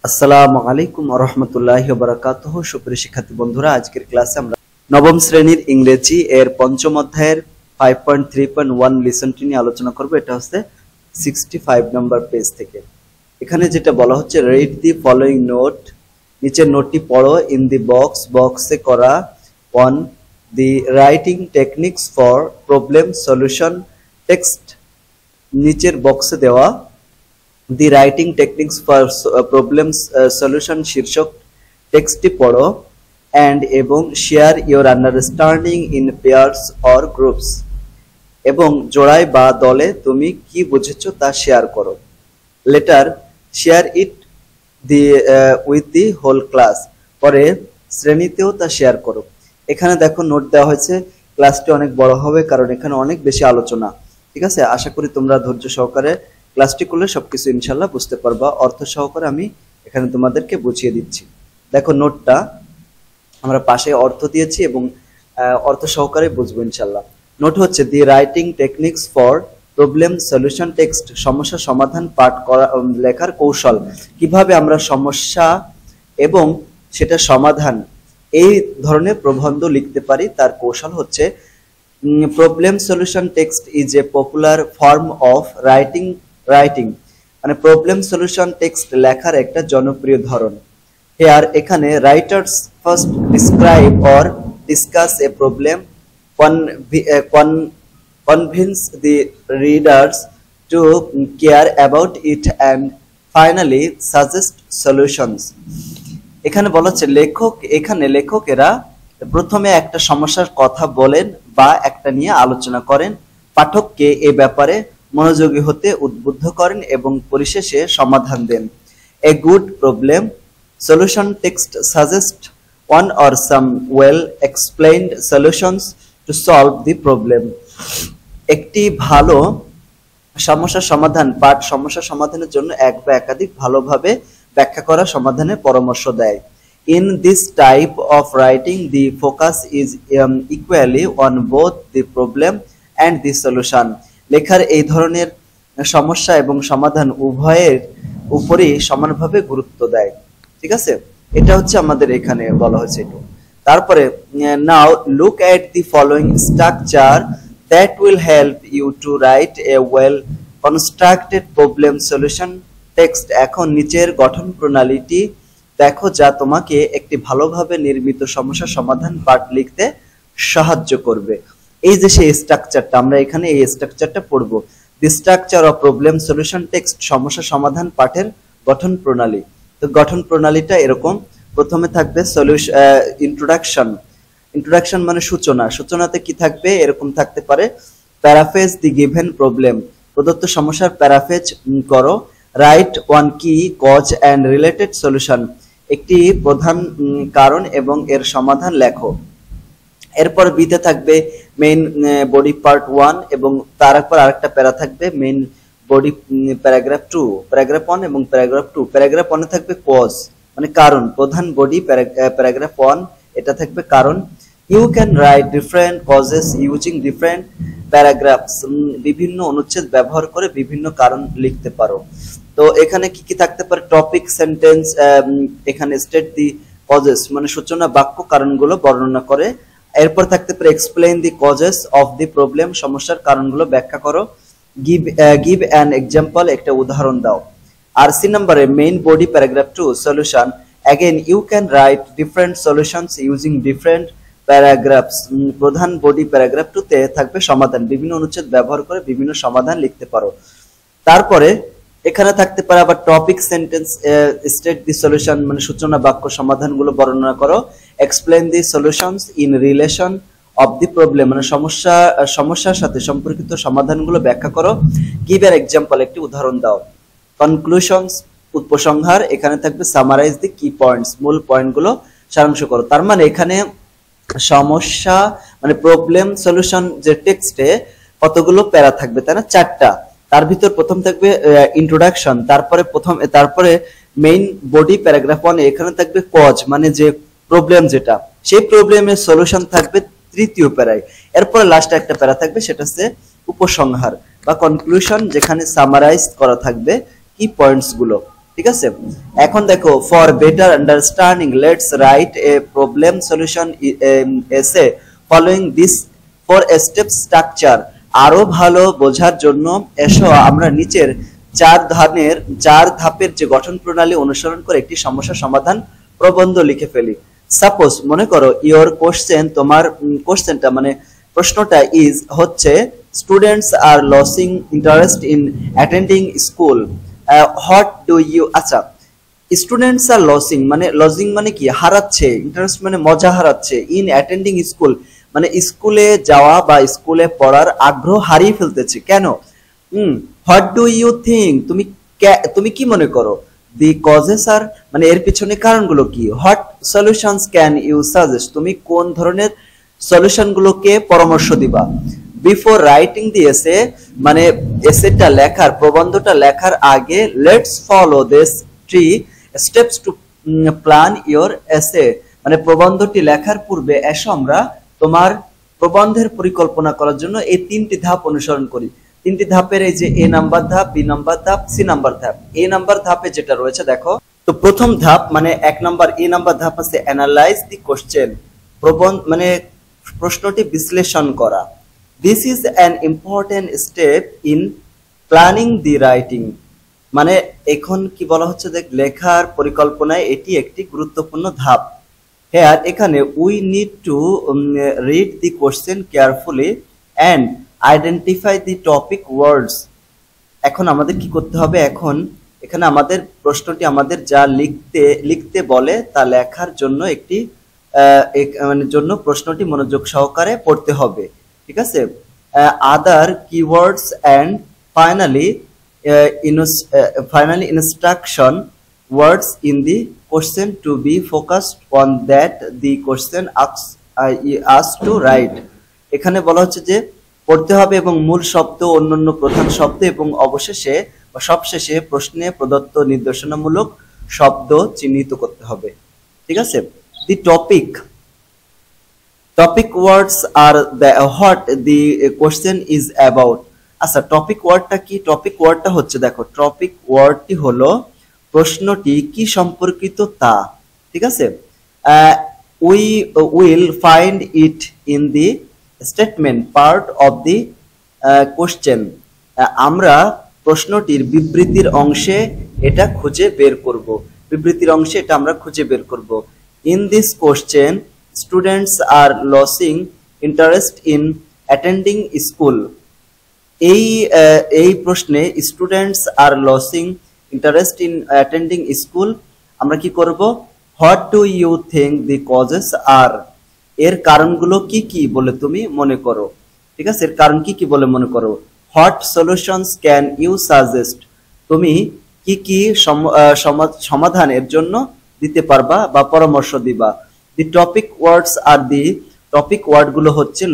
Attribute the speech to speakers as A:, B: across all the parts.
A: আসসালামু আলাইকুম ওয়া রাহমাতুল্লাহি ওয়া বারাকাতুহু। সুপ্রিয় শিক্ষার্থী বন্ধুরা, আজকের ক্লাসে আমরা নবম শ্রেণীর ইংরেজি এর পঞ্চম অধ্যায়ের 5.3.1 লিসনটি নিয়ে আলোচনা করব। এটা হচ্ছে 65 নম্বর পেজ থেকে। এখানে যেটা বলা হচ্ছে, রিড দি ফলোইং নোট, নিচের নোটটি পড়ো। ইন দি বক্সে করা 1 the writing techniques for problem solution text, নিচের বক্সে দেওয়া the writing techniques for problem solution শীর্ষক টেক্সটটি পড়ো অ্যান্ড এবং share your understanding in pairs or groups, এবং জোড়ায় বা দলে তুমি কি বুঝেছো তা শেয়ার করো। Later share it the with the whole class, পরে শ্রেণীতেও তা শেয়ার করো। এখানে দেখো নোট দেওয়া হয়েছে। ক্লাসটি অনেক বড় হবে কারণ এখানে অনেক বেশি আলোচনা। ঠিক আছে, আশা করি তোমরা ধৈর্য সহকারে ক্লাসটি করলে সবকিছু ইনশাল্লাহ বুঝতে পারবা। অর্থ সহকারে আমি এখানে তোমাদেরকে বুঝিয়ে দিচ্ছি। দেখো নোটটা আমরা পাশে অর্থ দিয়েছি এবং অর্থ সহকারে বুঝবো ইনশাল্লাহ। নোট হচ্ছে the writing techniques for problem solution text, সমস্যা সমাধান পাঠ করা লেখার কৌশল। কিভাবে আমরা সমস্যা এবং সেটা সমাধান এই ধরনের প্রবন্ধ লিখতে পারি তার কৌশল হচ্ছে problem solution text is a popular form of writing মানে প্রবলেম সলিউশন টেক্সট লেখার একটা জনপ্রিয় ধরন। হেয়ার এখানে writers first describe or discuss a problem, convince the readers to care about it and finally suggest solutions. এখানে বলা হচ্ছে লেখকেরা প্রথমে একটা সমস্যার কথা বলেন বা একটা নিয়ে আলোচনা করেন, পাঠককে এ ব্যাপারে মনোযোগী হতে উদ্বুদ্ধ করেন এবং পরিশেষে সমাধান দেন। A good problem solution text suggests one or some well explained solutions to solve the problem. একটি ভালো সমস্যা সমাধান পাঠ সমস্যা সমাধানের জন্য এক বা একাধিক ভালোভাবে ব্যাখ্যা করা সমাধানের পরামর্শ দেয়। In this type of writing, the focus is equally on both the problem and the solution. লেখার এই ধরনের সমস্যা এবং সমাধান উভয়ের উপরই সমানভাবে গুরুত্ব দেয়। ঠিক আছে, এটা হচ্ছে আমাদের এখানে বলা হয়েছে। তারপরে now look at the following structure that will help you to write a well constructed problem solution text. এখন নিচের গঠন প্রণালীটি দেখো যা তোমাকে একটি ভালোভাবে নির্মিত সমস্যা সমাধান পাঠ লিখতে সাহায্য করবে। এই যে সেই স্ট্রাকচারটা, আমরা এখানে এই স্ট্রাকচারটা পড়ব। দি structure of problem solution text, সমস্যা সমাধান পাঠের গঠন প্রণালী। তো গঠন প্রণালীটা এরকম, প্রথমে থাকবে ইন্ট্রোডাকশন মানে সূচনা। সূচনাতে কি থাকবে? এরকম থাকতে পারে প্যারাফ্রেজ দি গিভেন প্রবলেম, প্রদত্ত সমস্যার প্যারাফ্রেজ করো। রাইট ওয়ান কি কজ অ্যান্ড রিলেটেড সলিউশন, একটি প্রধান কারণ এবং এর সমাধান লেখো। এরপর বিতে থাকবে মেইন বডি পার্ট 1 এবং তারপর আরেকটা প্যারা থাকবে মেইন বডি প্যারাগ্রাফ 2, প্যারাগ্রাফ 1 এবং প্যারাগ্রাফ 2। প্যারাগ্রাফ 1 এ থাকবে কজ মানে কারণ, প্রধান বডি প্যারাগ্রাফ 1 এটা থাকবে কারণ। You can write different causes using different paragraphs, বিভিন্ন অনুচ্ছেদ ব্যবহার করে বিভিন্ন কারণ লিখতে পারো। তো এখানে কি কি থাকতে পারে? টপিক সেন্টেন্স, এখানে স্টেট দি কজেস মানে সূচনা বাক্য কারণগুলো বর্ণনা করে। এরপর থাকতে পারে explain the causes of the problem, সমস্যার কারণগুলো ব্যাখ্যা করো। গিভ অ্যান এক্সাম্পল, একটা উদাহরণ দাও। আর সি নম্বরে main body paragraph 2 solution, again you can write different solutions using different paragraphs. প্রধান বডি প্যারাগ্রাফ 2 তে থাকবে সমাধান, বিভিন্ন অনুচ্ছেদ ব্যবহার করে বিভিন্ন সমাধান লিখতে পারো। তারপরে এখানে থাকতে পারে আবার টপিক সেন্টেন্স, স্টেট দি সলিউশন মানে সূচনা বাক্য সমাধানগুলো বর্ণনা করো। Explain the solutions in relation of the problem মানে সমস্যার সাথে সম্পর্কিত সমাধানগুলো ব্যাখ্যা করো। গিভ অ্যান এক্সাম্পল, একটি উদাহরণ দাও। কনক্লুশনস উপসংহার, এখানে থাকবে সামারাইজ দি কি পয়েন্টস, মূল পয়েন্টগুলো সারাংশ করো। তার মানে এখানে সমস্যা মানে প্রবলেম সলিউশন যে টেক্সটে কতগুলো প্যারা থাকবে, তাই না? 4টা। তার ভিতর প্রথম থাকবে ইন্ট্রোডাকশন, তারপরে মেইন বডি প্যারাগ্রাফ 1 এখানে থাকবে কজ মানে যে প্রবলেম, যেটা সেই প্রবলেমের সলিউশন থাকবে তৃতীয় প্যারায়। এরপরে লাস্টে একটা প্যারা থাকবে, সেটা হচ্ছে উপসংহার বা কনক্লুশন, যেখানে সামারাইজ করা থাকবে কি পয়েন্টস গুলো। ঠিক আছে। এখন দেখো, for better understanding let's write a problem solution essay following this for a step structure. আরো ভালো বোঝার জন্য এসো আমরা নিচের চার ধাপের যে গঠন প্রণালী অনুসরণ করে একটি সমস্যা সমাধান প্রবন্ধ লিখে ফেলি। সাপোজ মনে করো ইওর কোশ্চেন, তোমার কোশ্চেনটা মানে প্রশ্নটা ইজ হচ্ছে students are losing interest in attending school, what do you, আচ্ছা স্টুডেন্টস আর লসিং মানে কি, হারাচ্ছে, ইন্টারেস্ট মানে মজা হারাচ্ছে, ইন অ্যাটেন্ডিং স্কুল মানে স্কুলে যাওয়া বা স্কুলে পড়ার আগ্রহ হারিয়ে ফেলতেছে, কেন? হোয়াট ডু ইউ থিঙ্ক, তুমি কি মনে করো? দি কজেস আর মানে এর পিছনে কারণগুলো কি? What solutions can you suggest, তুমি কোন ধরনের সলিউশন গুলোকে পরামর্শ দিবা? বিফোর রাইটিং দি এসে মানে এসেটা লেখার, প্রবন্ধটা লেখার আগে let's follow this 3 steps to plan your এসে, মানে প্রবন্ধটি লেখার পূর্বে এসো আমরা তোমার প্রবন্ধের পরিকল্পনা করার জন্য এই 3টি ধাপ অনুসরণ করি। 3টি ধাপের এই যে এ নাম্বার ধাপ, বি নাম্বার ধাপ, সি নাম্বার ধাপ। এ নাম্বার ধাপে যেটা রয়েছে দেখো, তো প্রথম ধাপ মানে 1 নাম্বার এ নাম্বার ধাপ আছে অ্যানালাইজ দি কোশ্চেন, মানে প্রশ্নটি বিশ্লেষণ করা। This is an important step in planning the writing, মানে এখন কি বলা হচ্ছে দেখ, লেখার পরিকল্পনায় এটি একটি গুরুত্বপূর্ণ ধাপ। হ্যাঁ, এখানে we need to read the question carefully and identify the topic words. এখন আমাদের কি করতে হবে? এখন এখানে আমাদের প্রশ্নটি আমাদের যা লিখতে বলে তা লেখার জন্য একটি জন্য প্রশ্নটি মনোযোগ সহকারে পড়তে হবে, ঠিক আছে। Other keywords and finally instruction words in the question to be focused on that the question asks to write। এখানে বলা হচ্ছে যে পড়তে হবে এবং মূল শব্দ, অন্যান্য প্রধান শব্দ এবং অবশেষে বা সবশেষে প্রশ্নে প্রদত্ত নির্দেশনামূলক শব্দ চিহ্নিত করতে হবে, ঠিক আছে। দি টপিক ওয়ার্ডস আর what the question is about. আচ্ছা, টপিক ওয়ার্ডটা কি? টপিক ওয়ার্ডটা হচ্ছে দেখো, টপিক ওয়ার্ডটি হলো প্রশ্নটি কি সম্পর্কিত তা, ঠিক আছে। We will find it in the statement part of the question, আমরা প্রশ্নটির বিবৃতির অংশে এটা খুঁজে বের করব, বিবৃতির অংশে এটা আমরা খুঁজে বের করব। In this question students are losing interest in attending school, এই প্রশ্নে students are losing interest in attending school আমরা কি করব? What do you think the causes are, এর কারণগুলো কি কি বলে তুমি মনে করো, ঠিক আছে। এর কারণ কি কি বলে মনে করো। What solutions can you suggest, তুমি কি কি সমাধান এর জন্য দিতে পারবা বা পরামর্শ দিবা। দি টপিক ওয়ার্ডস আর দি টপিক ওয়ার্ড গুলো হচ্ছে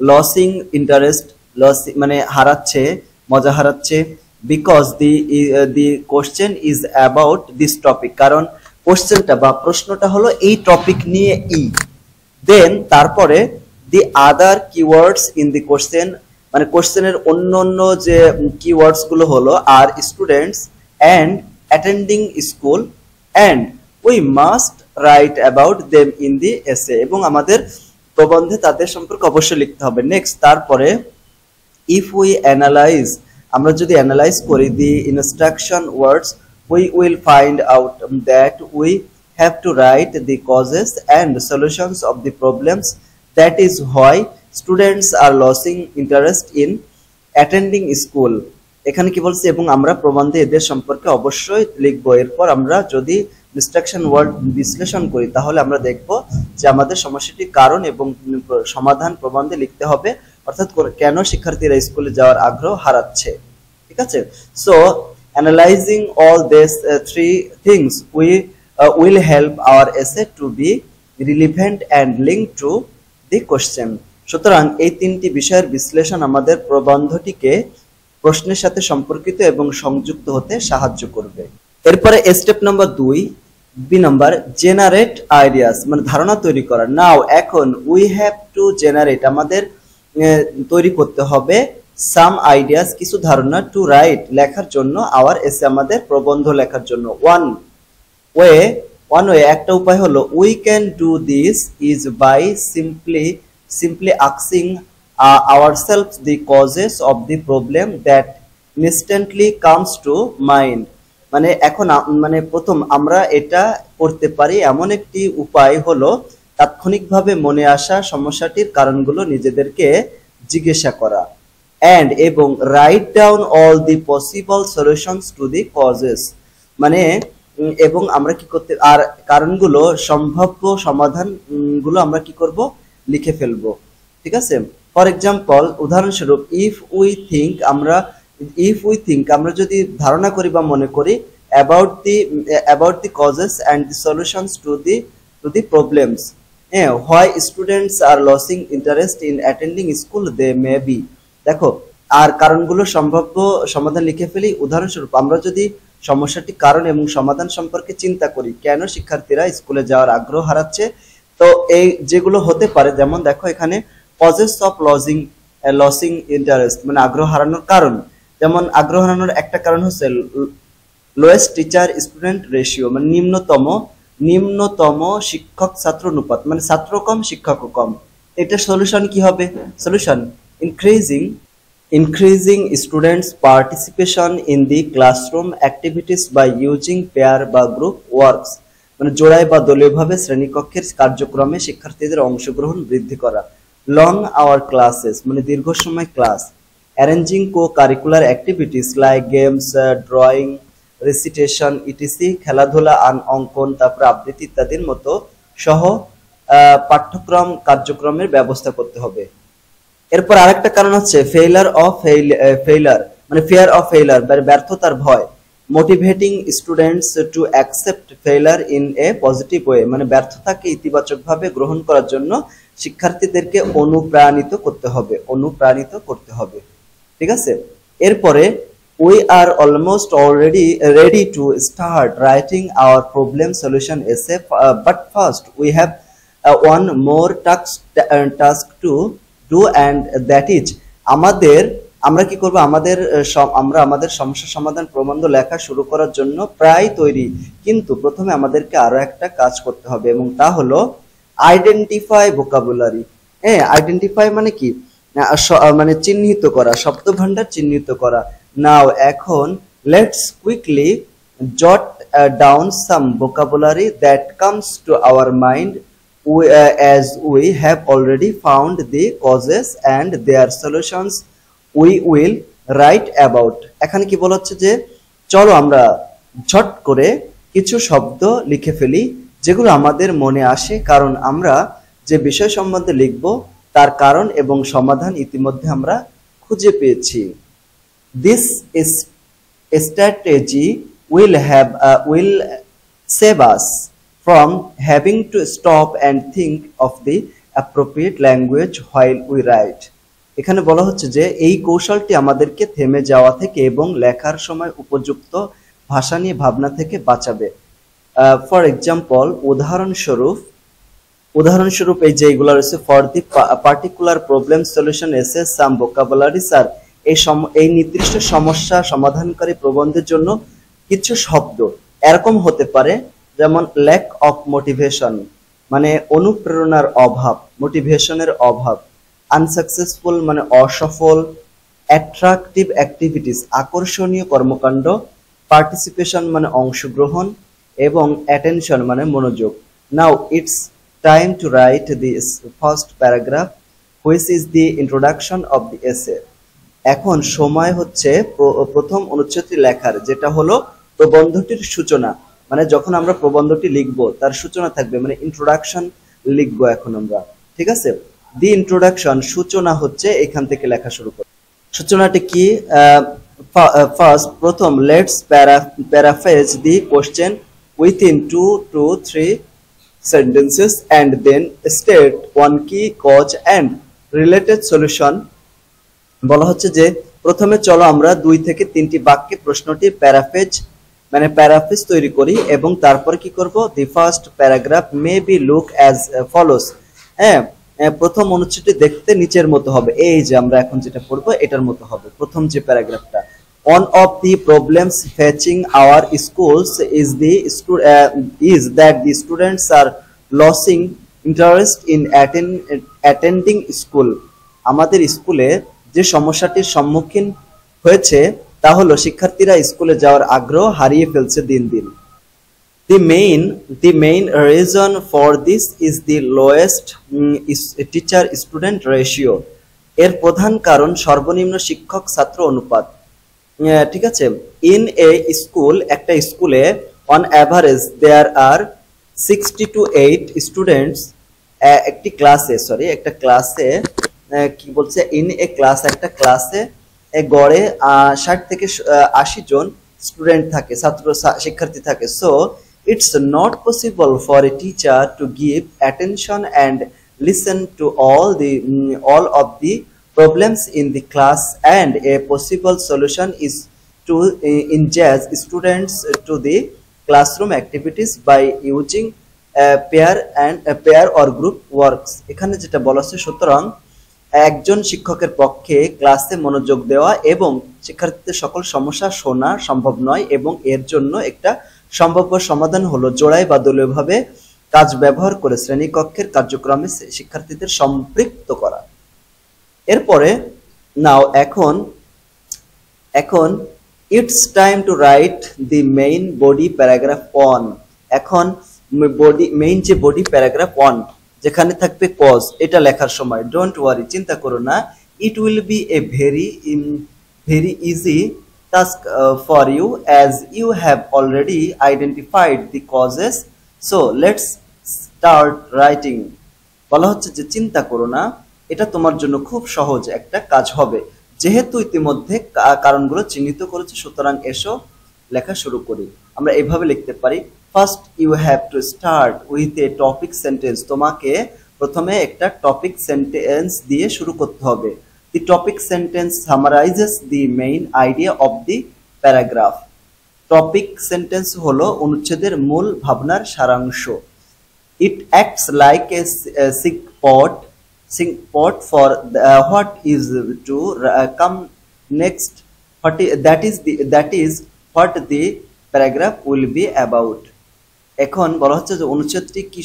A: লসিং ইন্টারেস্ট, মানে হারাচ্ছে, মজা হারাচ্ছে। Because the question is about this topic, কারণ কোশ্চেনটা বা প্রশ্নটা হলো এই টপিক নিয়ে। দেন তারপরে the other keywords in the question, মানে কোশ্চেনের অন্য যে কিওয়ার্ডস গুলো হলো আর students and attending school and we must write about them in the essay, এবং আমাদের প্রবন্ধে তাদের সম্পর্কে অবশ্যই লিখতে হবে। নেক্সট, তারপরে ইফ উই অ্যানালাইজ, আমরা যদি অ্যানালাইজ করি দি instruction words we will find out that we have to write the causes and solutions of the problems, that is why students are losing interest in attending school। এখানে কি বলছে, এবং আমরা প্রবন্ধে এদের সম্পর্কে অবশ্যই লিখবো। এরপর আমরা যদি ইনস্ট্রাকশন ওয়ার্ড বিশ্লেষণ করি তাহলে আমরা দেখব যে আমাদের সমস্যাটির কারণ এবং সমাধান প্রবন্ধে লিখতে হবে, অর্থাৎ কেন শিক্ষার্থীরা স্কুলে যাওয়ার আগ্রহ হারাচ্ছে, ঠিক আছে। So analyzing all these 3 things will help our essay to be relevant and linked to the question। সুতরাং এই 3টি বিষয়ের বিশ্লেষণ আমাদের প্রবন্ধটিকে প্রশ্নের সাথে সম্পর্কিত এবং সংযুক্ত হতে সাহায্য করবে। এরপরে step number 2, B number, generate ideas, মানে ধারণা তৈরি করা। নাও এখন উই হ্যাভ টু জেনারেট, আমাদের তৈরি করতে হবে সাম আইডিয়াস কিছু ধারণা টু রাইট লেখার জন্য, আওয়ার এসে আমাদের প্রবন্ধ লেখার জন্য। ওয়ান ওয়ে একটা উপায় হলো we can do this is by simply asking ourselves the causes of the problem that instantly comes to mind। মানে এখন মানে প্রথম আমরা এটা করতে পারি এমন একটি উপায় হলো তাৎক্ষণিকভাবে মনে আসা সমস্যাটির কারণগুলো নিজেদেরকে জিজ্ঞাসা করা, and এবং write down all the possible solutions to the causes. মানে এবং আমরা কি করতে আর কারণগুলো সম্ভাব্য সমাধান গুলো আমরা কি করব লিখে ফেলবো, ঠিক আছে। ফর এক্সাম্পল উদাহরণস্বরূপ ইফ উই থিঙ্ক আমরা যদি ধারণা করি বা মনে করি about the causes and the solutions to the problems, why students are losing interest in attending school they may be। দেখো আর কারণগুলো সম্ভাব্য সমাধান লিখে ফেলি। উদাহরণস্বরূপ আমরা যদি সমস্যাটি কারণ এবং সমাধান সম্পর্কে চিন্তা করি, কেন শিক্ষার্থীরা স্কুলে যাওয়ার আগ্রহ হারাচ্ছে, তো এই যেগুলো হতে পারে, যেমন দেখো এখানে কজেস অফ লসিং ইন্টারেস্ট মানে আগ্রহ হারানোর কারণ, যেমন আগ্রহ হারানোর একটা কারণ হচ্ছে লোয়েস্ট টিচার স্টুডেন্ট রেশিও মানে নিম্নতম শিক্ষক ছাত্র অনুপাত, মানে ছাত্র কম শিক্ষকও কম। এটা সলিউশন কি হবে? Solution increasing students participation in the classroom activities by using pair বা group works, মানে জোড়ায় বা দলীয়ভাবে শ্রেণীকক্ষের কার্যক্রমে শিক্ষার্থীদের অংশগ্রহণ বৃদ্ধি করা। লং আওয়ার ক্লাসেস মানে দীর্ঘ সময় class. Arranging co-curricular activities like games, drawing, recitation ETC, খেলাধুলা, অঙ্কন, তারপরে আবৃত্তি ইত্যাদির মতো সহ পাঠ্যক্রম কার্যক্রমের ব্যবস্থা করতে হবে। এরপর আরেকটা কারণ হচ্ছে ফেইলার মানে ফিয়ার অফ ফেইলার ব্যর্থতার ভয়। Motivating students to accept failure in a positive way, মানে ব্যর্থতাকে ইতিবাচকভাবে গ্রহণ করার জন্য শিক্ষার্থীদেরকে অনুপ্রাণিত করতে হবে, ঠিক আছে। এরপরে we are almost already ready to start writing our problem solution essay, but first we have one more task to do, and that is আমরা কি করব আমরা আমাদের সমস্যা সমাধান প্রবন্ধ লেখা শুরু করার জন্য প্রায় তৈরি, কিন্তু প্রথমে আমাদেরকে আরো একটা কাজ করতে হবে এবং তা হলো আইডেন্টিফাই ভোকাবুলারি। আইডেন্টিফাই মানে কি, মানে চিহ্নিত করা, শব্দভান্ডার চিহ্নিত করা। নাও এখন লেটস কুইকলি জট down some vocabulary that comes to our mind as we have already found the causes and their solutions we will write about। এখানে কি বলা হচ্ছে যে চলো আমরা ঝট করে কিছু শব্দ লিখে ফেলি যেগুলো আমাদের মনে আসে, কারণ আমরা যে বিষয় সম্বন্ধে লিখব তার কারণ এবং সমাধান ইতিমধ্যে আমরা খুঁজে পেয়েছি। This is a strategy will save us from having to stop and think of the appropriate language while we write। এখানে বলা হচ্ছে যে এই কৌশলটি আমাদেরকে থেমে যাওয়া থেকে এবং লেখার সময় উপযুক্ত ভাষা নিয়ে ভাবনা থেকে বাঁচাবে। ফর এক্সাম্পল উদাহরণস্বরূপ এই যেগুলো রয়েছে, for the particular problem solution এসে সাম ভোকাবুলারিজ আর এই নির্দিষ্ট সমস্যা সমাধানকারী প্রবন্ধের জন্য কিছু শব্দ এরকম হতে পারে, যেমন ল্যাক অফ মোটিভেশন মানে অনুপ্রেরণার অভাব, মোটিভেশনের অভাব। আনসাকসেসফুল মানে অসফল। অ্যাট্রাকটিভ অ্যাক্টিভিটিস আকর্ষণীয় কর্মকাণ্ড। পার্টিসিপেশন মানে অংশগ্রহণ এবং অ্যাটেনশন মানে মনোযোগ। Now it's time two write the first paragraph which is the introduction of the এসে। এখন সময় হচ্ছে প্রথম অনুচ্ছেদটি লেখার, যেটা হলো প্রবন্ধটির সূচনা, মানে যখন আমরা প্রবন্ধটি লিখবো তার সূচনা থাকবে, মানে ইন্ট্রোডাকশন লিখবো এখন আমরা, ঠিক আছে। দি ইন্ট্রোডাকশন সূচনা হচ্ছে এখান থেকে লেখা শুরু করব। সূচনাটি কি? ফার্স্ট প্রথম let's paraphrase the question within 2 to 3 sentences and then state one key cause and related solution। বলা হচ্ছে যে প্রথমে চলো আমরা 2 থেকে 3টি বাক্যে প্রশ্নটি প্যারাফ্রেজ তৈরি করি এবং তারপর কি করব, the first paragraph may be look as follows. প্রথম অনুচ্ছেদটি দেখতে নিচের মতো হবে। এই যে আমরা এখন যেটা পড়বো এটার মতো হবে প্রথম যে প্যারাগ্রাফটা। One of the problems facing our schools is that the students are losing interest in attending school. আমাদের স্কুলে যে সমস্যাটির সম্মুখীন হয়েছে তা হলো শিক্ষার্থীরা স্কুলে যাওয়ার আগ্রহ হারিয়ে ফেলছে দিন দিন। The main reason for this is the lowest teacher student ratio. এর প্রধান কারণ সর্বনিম্ন শিক্ষক ছাত্র অনুপাত। ঠিক আছে, ইন এ স্কুল, একটা স্কুলে on average there are 60 to 8 students, একটা ক্লাসে কি বলছে, ইন এ ক্লাস, একটা ক্লাসে গড়ে 60 থেকে 80 জন স্টুডেন্ট থাকে, শিক্ষার্থী থাকে। So it's not possible for a teacher to give attention and listen to all of the problems in the class, and a possible solution is to engage students to the classroom activities by using pair or group works. এখানে যেটা বলা আছে, সুতরাং একজন শিক্ষকের পক্ষে ক্লাসে মনোযোগ দেওয়া এবং শিক্ষার্থীদের সকল সমস্যা শোনা সম্ভব নয়, এবং এর জন্য একটা সম্ভাব্য সমাধান হলো জোড়ায় বা দলীয়ভাবে কাজ ব্যবহার করে শ্রেণীকক্ষের কার্যক্রমে শিক্ষার্থীদের সম্পৃক্ত করা। এরপরে নাও এখন it's time two write the main body paragraph 1। এখন মেইন যে বডি প্যারাগ্রাফ 1 যেখানে থাকবে কজ, এটা লেখার সময় ডোন্ট ওয়ারি, চিন্তা করো না, it will B a very easy task for you as you have already identified the causes, so let's start writing. বলা হচ্ছে যে চিন্তা করো না, এটা তোমার জন্য খুব সহজ একটা কাজ হবে, যেহেতু ইতিমধ্যে কারণগুলো চিহ্নিত করেছে, সুতরাং এসো লেখা শুরু করি। আমরা এইভাবে লিখতে পারি, first you have to start with a topic sentence. তোমাকে প্রথমে একটা টপিক সেন্টেন্স দিয়ে শুরু করতে হবে। The topic sentence summarizes the main idea of the paragraph. Topic sentence হলো অনুচ্ছেদের মূল ভাবনার সারাংশ। It acts like a sick pot for what is to come next. That is what the paragraph will be about. এখন বলা হচ্ছে যে অনুচ্ছেদটি কি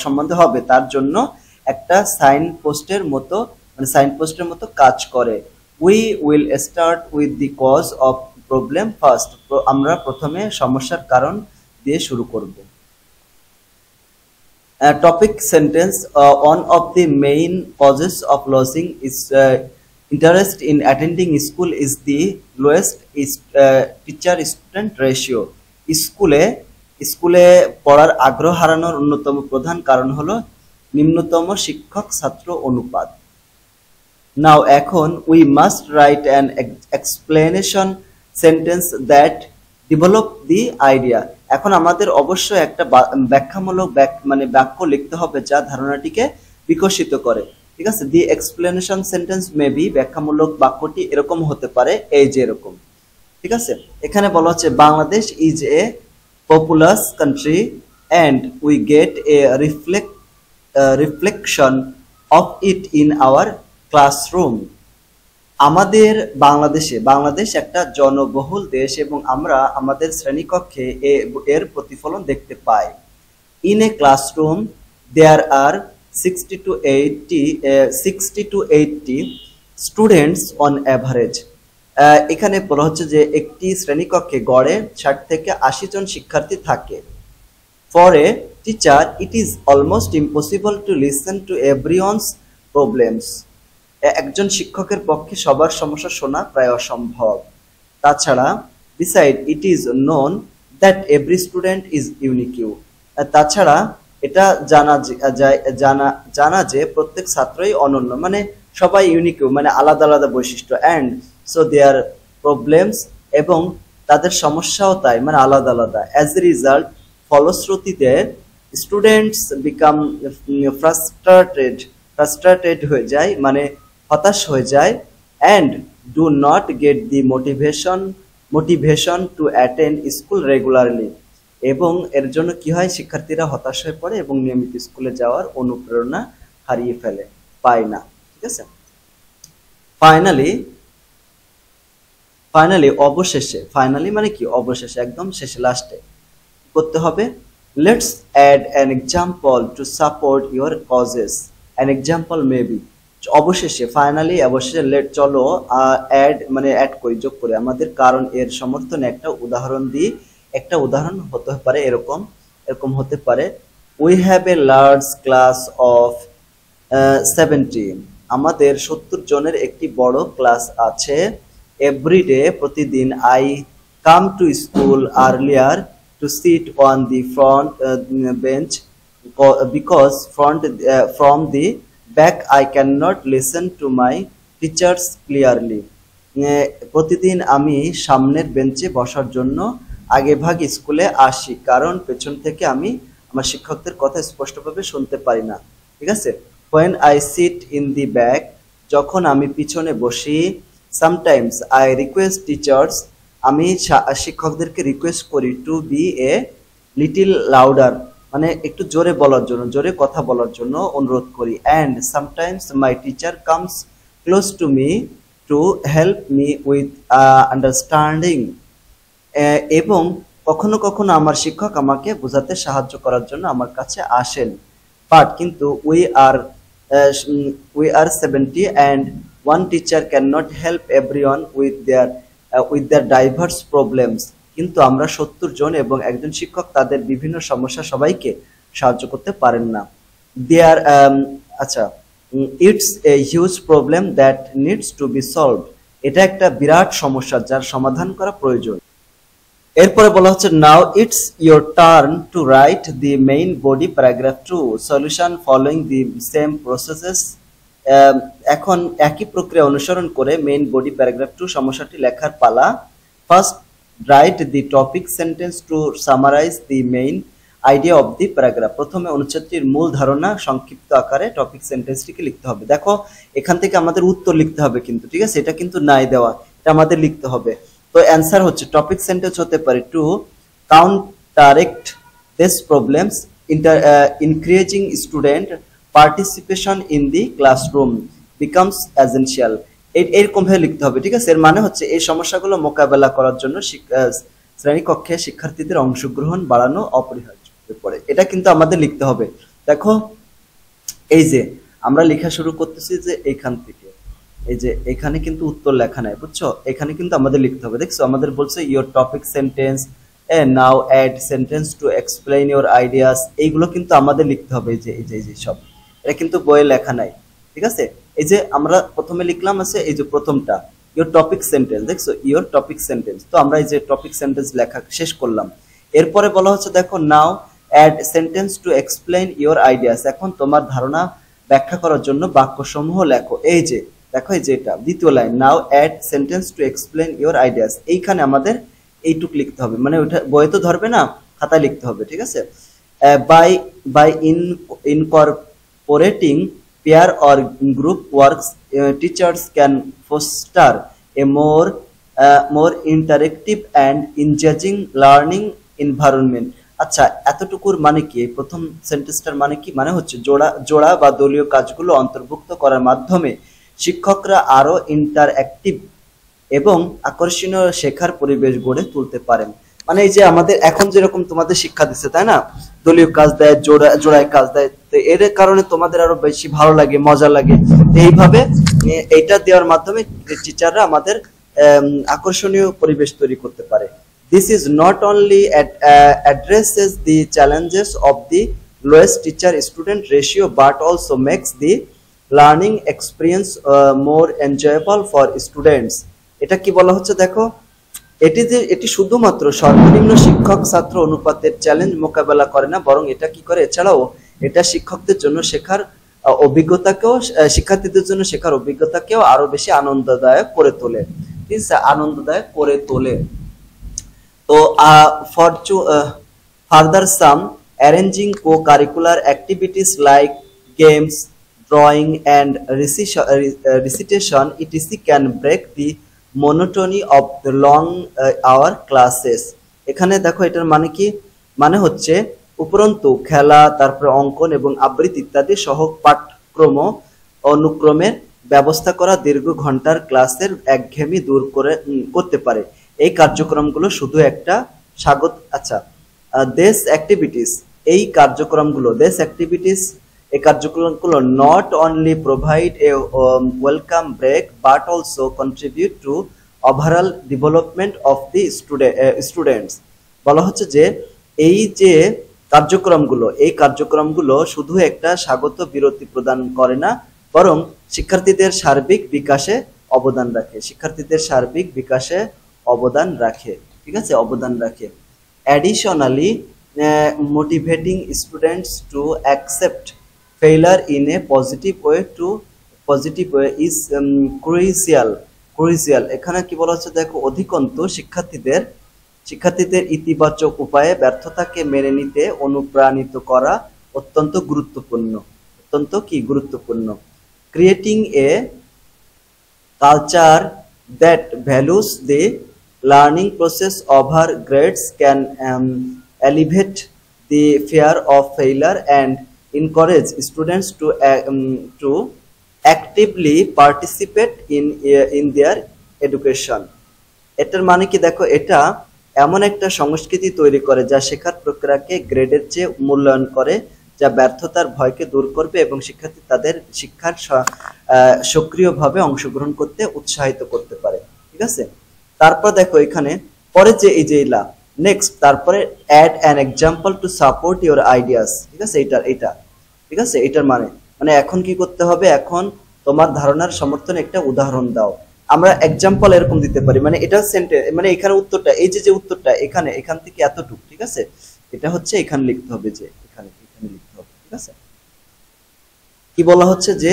A: সম্বন্ধে হবে, তার জন্য একটা সাইনপোস্টের মতো কাজ করে। We will start with the cause of problem first. আমরা প্রথমে সমস্যার কারণ দিয়ে শুরু করব। Topic sentence, one of the main causes of losing is interest in attending school is the lowest teacher student ratio. স্কুলে পড়ার আগ্রহ হারানোর অন্যতম প্রধান কারণ হলো নিম্নতম শিক্ষক ছাত্র অনুপাত। Now এখন we must write an explanation sentence that develop the idea. এখন আমাদের অবশ্যই একটা ব্যাখ্যামূলক বাক্য লিখতে হবে যা ধারণাটিকে বিকশিত করে। ঠিক আছে, the explanation sentence may be, ব্যাখ্যামূলক বাক্যটি এরকম হতে পারে, এই যে এরকম। ঠিক আছে, এখানে বলা হচ্ছে Bangladesh is a populous country and we get a reflection of it in our classroom. Bangladesh একটা জনবহুল দেশ এবং আমরা আমাদের শ্রেণীকক্ষে এর প্রতিফলন দেখতে পাই। In a classroom there are 60 to 80 students on average. এখানে বলা হচ্ছে যে একটি শ্রেণীকক্ষে গড়ে 60 থেকে 80 জন শিক্ষার্থী থাকে। For a teacher it is almost impossible to listen to everyone's problems. একজন শিক্ষকের পক্ষে সবার সমস্যা শোনা প্রায় অসম্ভব। তাছাড়া beside it is known that every student is unique. তাছাড়া এটা জানা যে প্রত্যেক ছাত্রই অনন্য, মানে সবাই ইউনিক, মানে আলাদা আলাদা বৈশিষ্ট্য। অ্যান্ড সো দেয়ার প্রবলেমস, এবং তাদের সমস্যাও তাই, মানে আলাদা আলাদা। অ্যাজ এ রিজাল্ট, ফলশ্রুতিতে স্টুডেন্টস বিকাম ফ্রাস্ট্রেটেড হয়ে যায়, মানে হতাশ হয়ে যায়। And do not get the motivation to attend school regularly, এবং এর জন্য কি হয়, শিক্ষার্থীরা হতাশ হয়ে পড়ে এবং নিয়মিত স্কুলে যাওয়ার অনুপ্রেরণা হারিয়ে ফেলে, পায় না। ঠিক আছে, ফাইনালি অবশেষে, ফাইনালি মানে কি অবশেষে, একদম শেষে, লাস্টে করতে হবে। Let's add an example to support your causes. An example maybe, অবশেষে, ফাইনালি অবশেষে, লেট চলো অ্যাড মানে অ্যাড করি, যোগ করি আমাদের কারণ এর সমর্থনে একটা উদাহরণ দিই। একটা উদাহরণ হতে পারে এরকম হতে পারে, we have a large class of 70, আমাদের 70 জনের একটি বড় ক্লাস আছে। এভরিডে, প্রতিদিন, I come to school earlier to sit on the front bench because from the back I cannot listen to my teachers clearly. প্রতিদিন আমি সামনের বেঞ্চে বসার জন্য আগেভাগ স্কুলে আসি, কারণ পেছন থেকে আমি আমার শিক্ষকদের কথা স্পষ্টভাবে শুনতে পারি না। ঠিক আছে, when I sit in the back, যখন আমি পিছনে বসি, sometimes I request teachers, আমি শিক্ষকদেরকে রিকোয়েস্ট করি to be a little louder, মানে একটু জোরে বলার জন্য, জোরে কথা বলার জন্য অনুরোধ করি। And sometimes my teacher comes close to me to help me with understanding, এবং কখনো কখনো আমার শিক্ষক আমাকে বোঝাতে সাহায্য করার জন্য আমার কাছে আসেন। বাট কিন্তু we are 70 and one teacher cannot help everyone with their diverse problems, কিন্তু আমরা 70 জন এবং একজন শিক্ষক তাদের বিভিন্ন সমস্যা সবাইকে সাহায্য করতে পারেন না। দেয়ার আচ্ছা, it's a huge problem that needs to be solved, এটা একটা বিরাট সমস্যা যার সমাধান করা প্রয়োজন। এরপরে বলা হচ্ছে now it's your turn to write the main body paragraph 2 solution following the same processes. এখন একই প্রক্রিয়া অনুসরণ করে মেইন বডি প্যারাগ্রাফ 2 সমস্যাটি লেখার পালা। First write the topic sentence to summarize the main idea of the paragraph, প্রথমে অনুচ্ছেদটির মূল ধারণা সংক্ষিপ্ত আকারে টপিক সেন্টেন্সটিকে লিখতে হবে। দেখো এখান থেকে আমাদের উত্তর লিখতে হবে কিন্তু, ঠিক আছে, এটা কিন্তু নাই দেওয়া, এটা আমাদের লিখতে হবে। তো অ্যান্সার হচ্ছে টপিক সেন্টেন্স হতে পারে to counteract this problems, increasing student participation in the classroom becomes essential, এরকম ভাবে লিখতে হবে। ঠিক আছে, এর মানে হচ্ছে এই সমস্যাগুলো মোকাবেলা করার জন্য শ্রেণীকক্ষে শিক্ষার্থীদের অংশগ্রহণ বাড়ানো অপরিহার্য হয়ে পড়ে, এটা কিন্তু আমাদের লিখতে হবে। দেখো এই যে আমরা লেখা শুরু করতেছি যে এইখান থেকে, এই যে এখানে কিন্তু উত্তর লেখা নাই, বুঝছো, এখানে কিন্তু আমাদের লিখতে হবে। দেখছো আমাদের বলছে your topic sentence, now add sentence to explain your ideas, এইগুলো কিন্তু আমাদের লিখতে হবে। এই যে সব এটা কিন্তু বইয়ে লেখা নাই। ঠিক আছে, এই যে আমরা প্রথমে লিখলাম আছে এই যে প্রথমটা ইয়োর টপিক সেন্টেন্স, দেখছো ইয়োর টপিক সেন্টেন্স, তো আমরা এই যে টপিক সেন্টেন্স লেখা শেষ করলাম। এরপরে বলা হচ্ছে দেখো now add sentence to explain your ideas, এখন তোমার ধারণা ব্যাখ্যা করার জন্য বাক্যসমূহ লেখো। এই যে দেখো এই যে এটা দ্বিতীয় line, now add sentence to explain your ideas, এইখানে আমাদের এইটুক লিখতে হবে, মানে ওইটা বইয়ে তো ধরবে না, খাতায় লিখতে হবে। ঠিক আছে, by incorporating pair or group works, teachers can foster a more interactive and engaging learning environment. আচ্ছা, এতটুকুর মানে কি, প্রথম সেন্টেন্সটার মানে কি, মানে হচ্ছে জোড়া বা দলীয় কাজগুলো অন্তর্ভুক্ত করার মাধ্যমে শিক্ষকরা আরো ইন্টারঅ্যাক্টিভ এবং আকর্ষণীয় শেখার পরিবেশ গড়ে তুলতে পারেন। মানে এই যে আমাদের এখন যেরকম তোমাদের শিক্ষা দিচ্ছে, তাই না, দলীয় কাজ দেয়, জোড়ায় কাজ দেয়, তো এর কারণে তোমাদের আরো বেশি ভালো লাগে, মজা লাগে। এইভাবে এইটা দেওয়ার মাধ্যমে টিচাররা আমাদের আকর্ষণীয় পরিবেশ তৈরি করতে পারে। This is not only addresses the challenges of the lowest teacher-student ratio but also makes the learning experience more enjoyable for students. এটা কি বলা হচ্ছে দেখো, এটি শুধুমাত্র সর্বনিম্ন শিক্ষক ছাত্র অনুপাতের চ্যালেঞ্জ মোকাবেলা করে না, বরং এটা কি করে, এছাড়াও এটা শিক্ষকদের জন্য শেখার অভিজ্ঞতাকেও, শিক্ষার্থীদের জন্য শেখার অভিজ্ঞতাকেও আরো বেশি আনন্দদায়ক করে তোলে। ঠিক আছে, আনন্দদায়ক করে তোলে। তো further some arranging co-curricular activities like games, drawing and recitation etc can break the monotony of the long hour classes. এখানে দেখো এটার মানে কি, মানে হচ্ছে উপরন্তু খেলা, তারপরে অঙ্কন এবং আবৃত্তি ইত্যাদি সহ অনুক্রমের ব্যবস্থা করা দীর্ঘ ঘন্টার ক্লাসের একঘেয়েমি দূর করতে পারে। এই কার্যক্রমগুলো শুধু একটা স্বাগত আচ্ছা দিস অ্যাক্টিভিটিস এই কার্যক্রমগুলো not only provide a welcome break but also contribute to overall development of the students। বলা হচ্ছে যে এই যে কার্যক্রমগুলো শুধু একটা স্বাগত বিরতি প্রদান করে না, বরং শিক্ষার্থীদের সার্বিক বিকাশে অবদান রাখে। ঠিক আছে, অবদান রাখে। Additionally, motivating students to accept failure in a positive way is crucial। এখানে কি বলা হচ্ছে দেখো, অধিকন্তু শিক্ষার্থীদের ইতিবাচক উপায়ে ব্যর্থতাকে মেনে নিতে অনুপ্রাণিত করা অত্যন্ত গুরুত্বপূর্ণ। Creating a culture that values the learning process over grades can alleviate the fear of failure and encourage students to actively participate in their education। এটার মানে কি দেখো, এটা এমন একটা সংস্কৃতি তৈরি করে যা শেখার প্রক্রিয়াকে গ্রেডের চেয়ে মূল্যায়ন করে, যা ব্যর্থতার ভয়কে দূর করবে এবং শিক্ষার্থী তাদের শিক্ষার সক্রিয়ভাবে অংশগ্রহণ করতে উৎসাহিত করতে পারে। ঠিক আছে, তারপর দেখো এখানে পরে যে এই যে নেক্সট, তারপরে add an example to support your ideas. ঠিক আছে, ঠিক আছে, এটার মানে এখন কি করতে হবে, এখন তোমার ধারণার সমর্থনে একটা উদাহরণ দাও। আমরা এক্সাম্পল এরকম দিতে পারি, মানে এটা সেন্টেন্স, মানে এখানে উত্তরটা, এই যে উত্তরটা এখান থেকে এতটুকু। ঠিক আছে, এটা হচ্ছে এখানে লিখতে হবে, যে এখানে লিখতে হবে। ঠিক আছে, কি বলা হচ্ছে যে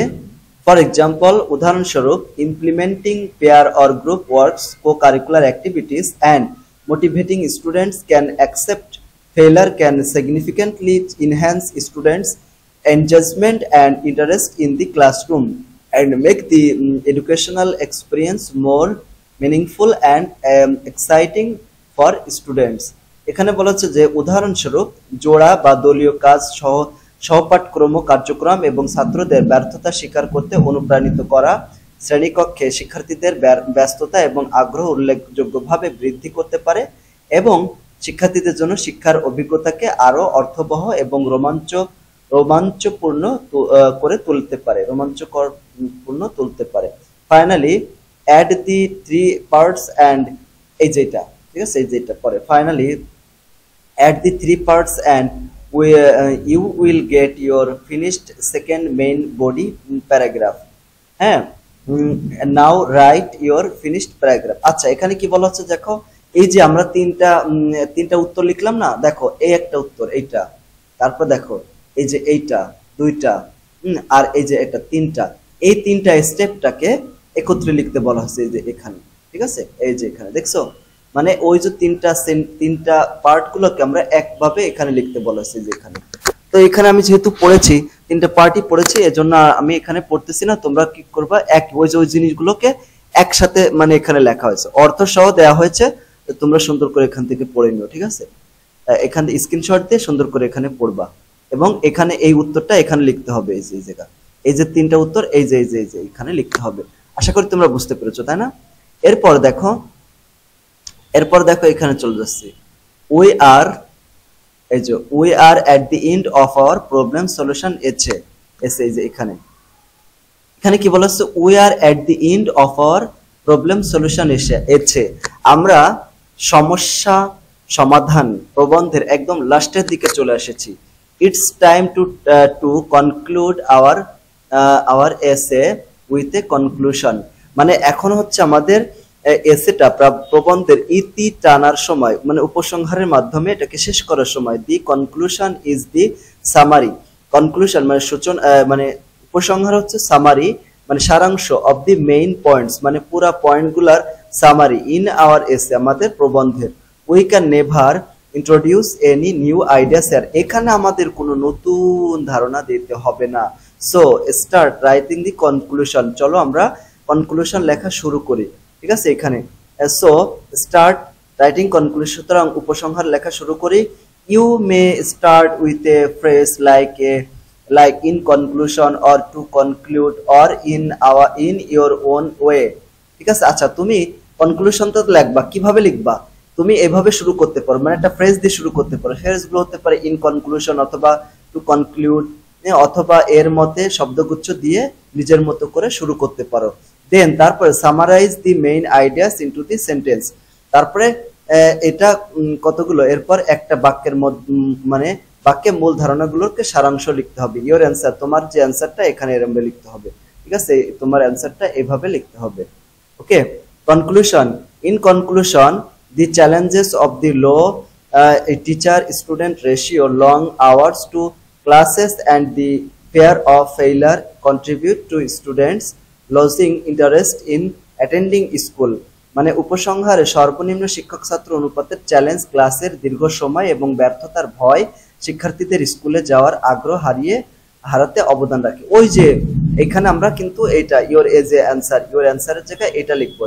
A: ফর এক্সাম্পল, উদাহরণস্বরূপ, implementing pair or group works, co-curricular activities and motivating students can accept failure can significantly enhance students' engagement and interest in the classroom and make the educational experience more meaningful and exciting for students। এখানে বলা হচ্ছে যে উদাহরণস্বরূপ, জোড়া বা দলীয় কাজ সহপাঠক্রম কার্যক্রম এবং ছাত্রদের ব্যর্থতা স্বীকার করতে অনুপ্রাণিত করা শ্রেণীকক্ষে শিক্ষার্থীদের ব্যস্ততা এবং আগ্রহ উল্লেখযোগ্যভাবে বৃদ্ধি করতে পারে এবং শিক্ষার্থীদের জন্য শিক্ষার অভিজ্ঞতাকে আরো অর্থবহ এবং রোমাঞ্চপূর্ণ করে তুলতে পারে। Finally add the 3 parts and এই যেটা, ঠিক আছে, এই যেটা পরে finally add the 3 parts and you will get your finished second main body paragraph। হ্যাঁ, now write your finished paragraph। আচ্ছা, এখানে কি বলা হচ্ছে দেখো, এই যে আমরা তিনটা উত্তর লিখলাম না, দেখো এই একটা উত্তর এইটা, তারপর দেখো এই যে এইটা দুইটা, আর এই যে এটা তিনটা, এই তিনটা স্টেপটাকে একত্রে লিখতে বলা হচ্ছে এই যে এখানে। ঠিক আছে, এই যে এখানে দেখছো, মানে ওই যে তিনটা পার্ট গুলোকে আমরা একভাবে এখানে লিখতে বলা হচ্ছে যে এখানে। তো এখানে আমি যেহেতু পড়েছি, তিনটা পার্টই পড়েছি, এজন্য আমি এখানে পড়তেছি না। তোমরা কি করবা, ওই জিনিসগুলোকে একসাথে মানে এখানে লেখা হয়েছে, অর্থ সহ দেওয়া হয়েছে, তোমরা সুন্দর করে এখান থেকে পড়ে নিও। ঠিক আছে, এখান থেকে স্ক্রিনশট দিয়ে সুন্দর করে এখানে পড়বা এবং এখানে এই উত্তরটা এখানে লিখতে হবে, এই জায়গা, এই যে তিনটা উত্তর এই যে এখানে লিখতে হবে। আশা করি তোমরা বুঝতে পেরেছো, তাই না? এরপর দেখো এখানে চলে যাচ্ছে, we are at the end of our problem solution এসে এই যে এখানে কি বলা হচ্ছে, we are at the end of our problem solution এসে আমরা সমস্যা সমাধান প্রবন্ধের একদম লাস্টের দিকে চলে এসেছি। It's time to conclude our essay with a conclusion. মানে এখন হচ্ছে আমাদের এসেটা প্রবন্ধের ইতি টানার সময়, মানে উপসংহারের মাধ্যমে এটাকে শেষ করার সময়। The conclusion is the summary. Conclusion মানে মানে উপসংহার হচ্ছে সামারি, মানে সারাংশ অফ দি মেইন পয়েন্টস, মানে পুরা পয়েন্টগুলার সামারি ইন আওয়ার এসে, আমাদের প্রবন্ধের। We can never introduce any new ideas here. এখানে আমাদের কোনো নতুন ধারণা দিতে হবে না। So start writing the conclusion. চলো আমরা কনক্লুশন লেখা শুরু করি। ঠিক আছে, এখানে সো স্টার্ট রাইটিং কনক্লুশন, সুতরাং উপসংহার লেখা শুরু করি। You may start with a phrase like like in conclusion or to conclude or in your own way। ঠিক আছে, আচ্ছা তুমি কনক্লুশনটা লিখবা, কিভাবে লিখবা? তুমি এভাবে শুরু করতে পারো, মানে একটা ফ্রেজ দিয়ে শুরু করতে পারো। ফ্রেজগুলো হতে পারে ইন কনক্লুশন অথবা টু কনক্লুড, অথবা এর মতে শব্দগুচ্ছ দিয়ে নিজের মতো করে শুরু করতে পারো। দেন তারপরে summarize the main ideas into the sentence. তারপরে এটা কতগুলো, এরপর একটা বাক্যের মানে বাক্যে মূল ধারণাগুলোকে সারাংশ লিখতে হবে। ইওর অ্যান্সার, তোমার যে অ্যান্সারটা এখানে এরকম লিখতে হবে। ঠিক আছে, তোমার অ্যান্সারটা এভাবে লিখতে হবে। Okay, conclusion. In conclusion, the challenges of the low teacher-student ratio, long hours to classes and the fear of failure contribute to students losing interest in attending school। মানে উপসংহারে সর্বনিম্ন শিক্ষক ছাত্র অনুপাতের চ্যালেঞ্জ, ক্লাসের দীর্ঘ সময় এবং ব্যর্থতার ভয় শিক্ষার্থীদের স্কুলে যাওয়ার আগ্রহ হারাতে অবদান রাখে। ওই যে এখানে আমরা কিন্তু এটা your as a answer, your অ্যান্সারের জায়গায় এটা লিখবো,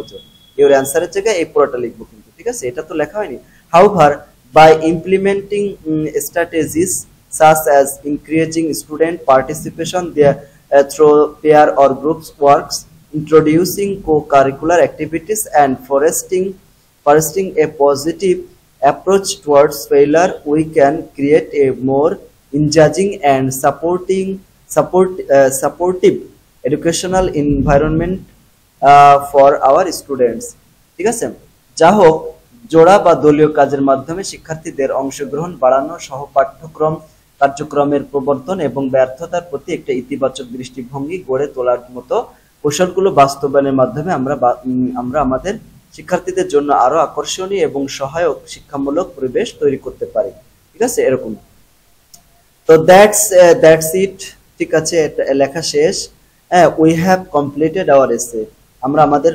A: ইওর অ্যান্সারের জায়গায় এই পুরোটা লিখবো কিন্তু। ঠিক আছে, এটা তো লেখা হয়নি। However, by implementing strategies such as increasing student participation there through pair or groups works, introducing co-curricular activities and fostering a positive approach towards failure, we can create a more engaging and supportive educational environment for our students। ঠিক আছে, যা হোক, জোড়া বা দলীয় কাজের মাধ্যমে শিক্ষার্থীদের অংশগ্রহণ বাড়ানো, সহপাঠ্যক্রম কার্যক্রমের প্রবর্তন এবং ব্যর্থতার প্রতি একটা ইতিবাচক দৃষ্টিভঙ্গি গড়ে তোলার মতো কৌশলগুলো বাস্তবায়নের মাধ্যমে আমরা আমাদের শিক্ষার্থীদের জন্য আরো আকর্ষণীয় এবং সহায়ক শিক্ষামূলক পরিবেশ তৈরি করতে পারি। ঠিক আছে, এরকম। তো দ্যাটস ইট। ঠিক আছে, লেখা শেষ। উই হ্যাভ কমপ্লিটেড আওয়ার এসে। আমরা আমাদের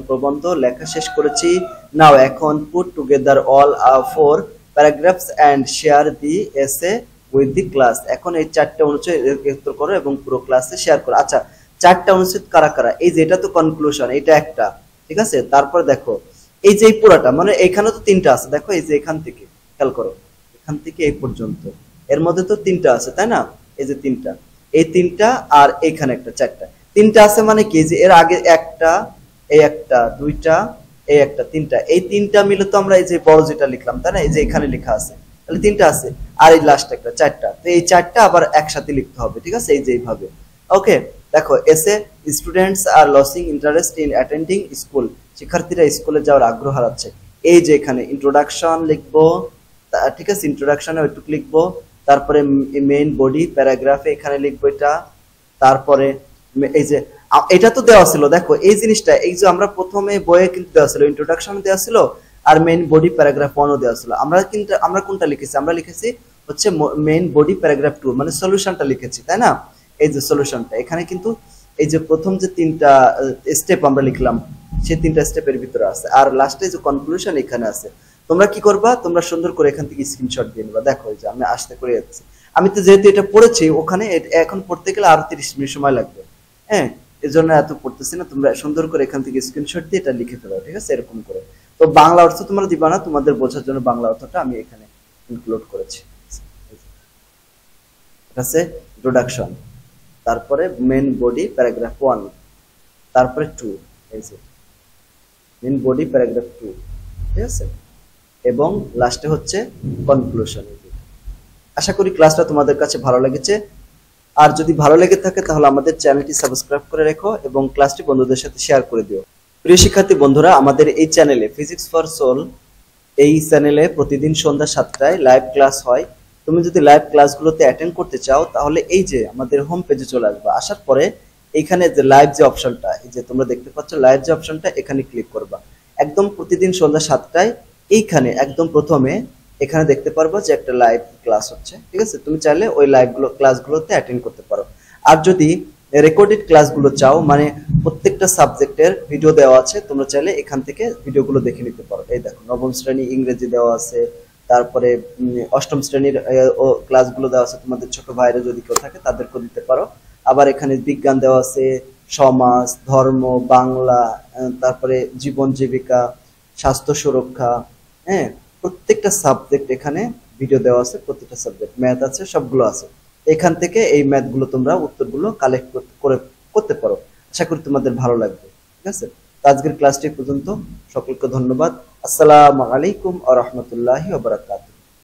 A: প্রবন্ধ লেখা শেষ করেছি। নাও এখন put together all 4 paragraphs and share the essay with the class. এখন এই 4টা অনুচ্ছেদ একত্র করো এবং পুরো ক্লাসে শেয়ার করো। আচ্ছা, 4টা অনুচ্ছেদ কারা কারা? এই যে এটা তো কনক্লুশন, এটা একটা। ঠিক আছে, তারপর দেখো এই যে পুরোটা, মানে এখানে তো 3টা আছে। দেখো এই যে এখান থেকে খেয়াল করো, এখান থেকে এই পর্যন্ত এর মধ্যে তো 3টা আছে, তাই না? এই যে 3টা, এই 3টা আর এখানে একটা, 4টা। 3টা আছে মানে কি, যে এর আগে একটা, এই একটা, 2টা, এই একটা, 3টা। এই 3টা মিলে তো আমরা এই যে বড় যেটা লিখলাম, তাই না? এই যে এখানে লেখা আছে, তাহলে 3টা আছে। আর এই লাস্ট একটা, 4টা। তো এই 4টা আবার একসাথে লিখতে হবে। ঠিক আছে, এই যে এইভাবে। ওকে, দেখো essay students are losing interest in attending school. শিক্ষার্থীরা স্কুলে যাওয়ার আগ্রহ হারাচ্ছে। এই যে এখানে ইন্ট্রোডাকশন লিখবো। ঠিক আছে, ইন্ট্রোডাকশনে ওইটুকু লিখবো। তারপরে মেইন বডি প্যারাগ্রাফে এখানে লিখবো এটা। তারপরে এই যে এটা তো দেওয়া ছিল, দেখো এই জিনিসটা, এই যে আমরা প্রথমে বইয়ে কিন্তু দেওয়া ছিল, ইন্ট্রোডাকশন দেওয়া ছিল আর মেইন বডি প্যারাগ্রাফ 1ও দেওয়া ছিল। আমরা কোনটা লিখেছি? আমরা লিখেছি হচ্ছে মেইন বডি প্যারাগ্রাফ 2, মানে সলিউশনটা লিখেছি, তাই না? এই যে সলিউশনটা এখানে কিন্তু এই যে প্রথম যে 3টা স্টেপ আমরা লিখলাম, সেই 3টা স্টেপের ভিতরে আছে। আর লাস্টে যে কনক্লুশন এখানে আছে। তোমরা কি করবা? তোমরা সুন্দর করে এখান থেকে স্ক্রিনশট দিয়ে নিবা। দেখো এই যে আমি আসতে করে যাচ্ছি, আমি তো যেহেতু এটা পড়েছি, ওখানে এখন পড়তে গেলে আরো 30 মিনিট সময় লাগবে। হ্যাঁ, এর জন্য এত পড়তেছি না। তোমরা সুন্দর করে এখান থেকে স্ক্রিনশট দিয়ে এটা লিখে ফেলো। ঠিক আছে, এরকম করে। তো বাংলা অর্থ তোমরা দিবা না, তোমাদের বোঝার জন্য বাংলা অর্থটা আমি এখানে ইনক্লুড করেছি। ঠিক আছে, ইন্ট্রোডাকশন, তারপরে মেইন বডি প্যারাগ্রাফ 1, তারপরে 2, এই যে মেইন বডি প্যারাগ্রাফ 2। ঠিক আছে, এবং লাস্টে হচ্ছে কনক্লুশন। আশা করি ক্লাসটা তোমাদের কাছে ভালো লেগেছে। আর যদি ভালো লেগে থাকে তাহলে আমাদের চ্যানেলটি সাবস্ক্রাইব করে রেখো এবং ক্লাসটি বন্ধুদের সাথে শেয়ার করে দিও। প্রিয় শিক্ষার্থী বন্ধুরা, আমাদের এই চ্যানেলে ফিজিক্স ফর সোল, এই চ্যানেলে প্রতিদিন সন্ধ্যা 7টায় লাইভ ক্লাস হয়। তুমি যদি লাইভ ক্লাসগুলোতে অ্যাটেন্ড করতে চাও তাহলে এই যে আমাদের হোম পেজে চলে আসবে। আসার পরে এইখানে যে লাইভ যে অপশনটা, এই যে তোমরা দেখতে পাচ্ছ লাইভ যে অপশনটা, এখানে ক্লিক করবা। একদম প্রতিদিন সন্ধ্যা 7টায় এইখানে একদম প্রথমে এখানে দেখতে পারবো যে একটা লাইভ ক্লাস হচ্ছে। ঠিক আছে, তুমি চাইলে ওই ক্লাসগুলোতে অ্যাটেন্ড করতে পারো। আর যদি রেকর্ডেড ক্লাসগুলো চাও, মানে প্রত্যেকটা সাবজেক্টের ভিডিও দেওয়া আছে, তোমরা চাইলে এখান থেকে ভিডিওগুলো দেখে নিতে পারো। এই দেখো, নবম শ্রেণী ইংরেজি দেওয়া আছে, তারপরে অষ্টম শ্রেণীর ক্লাসগুলো দেওয়া আছে। তোমাদের ছোট ভাইরা যদি কেউ থাকে তাদেরকেও দিতে পারো। আবার এখানে বিজ্ঞান দেওয়া আছে, সমাজ, ধর্ম, বাংলা, তারপরে জীবন জীবিকা, স্বাস্থ্য সুরক্ষা, হ্যাঁ, প্রত্যেকটা সাবজেক্ট এখানে ভিডিও দেওয়া আছে। প্রত্যেকটা সাবজেক্ট, ম্যাথ আছে, সবগুলো আছে। এখান থেকে এই ম্যাথগুলো তোমরা উত্তরগুলো কালেক্ট করতে পারো। আশা করি তোমাদের ভালো লাগবে। ঠিক আছে, তো আজকের ক্লাসটি পর্যন্ত। সকলকে ধন্যবাদ। আসসালামু আলাইকুম ওয়া রাহমাতুল্লাহি ওয়া বারাকাতুহু।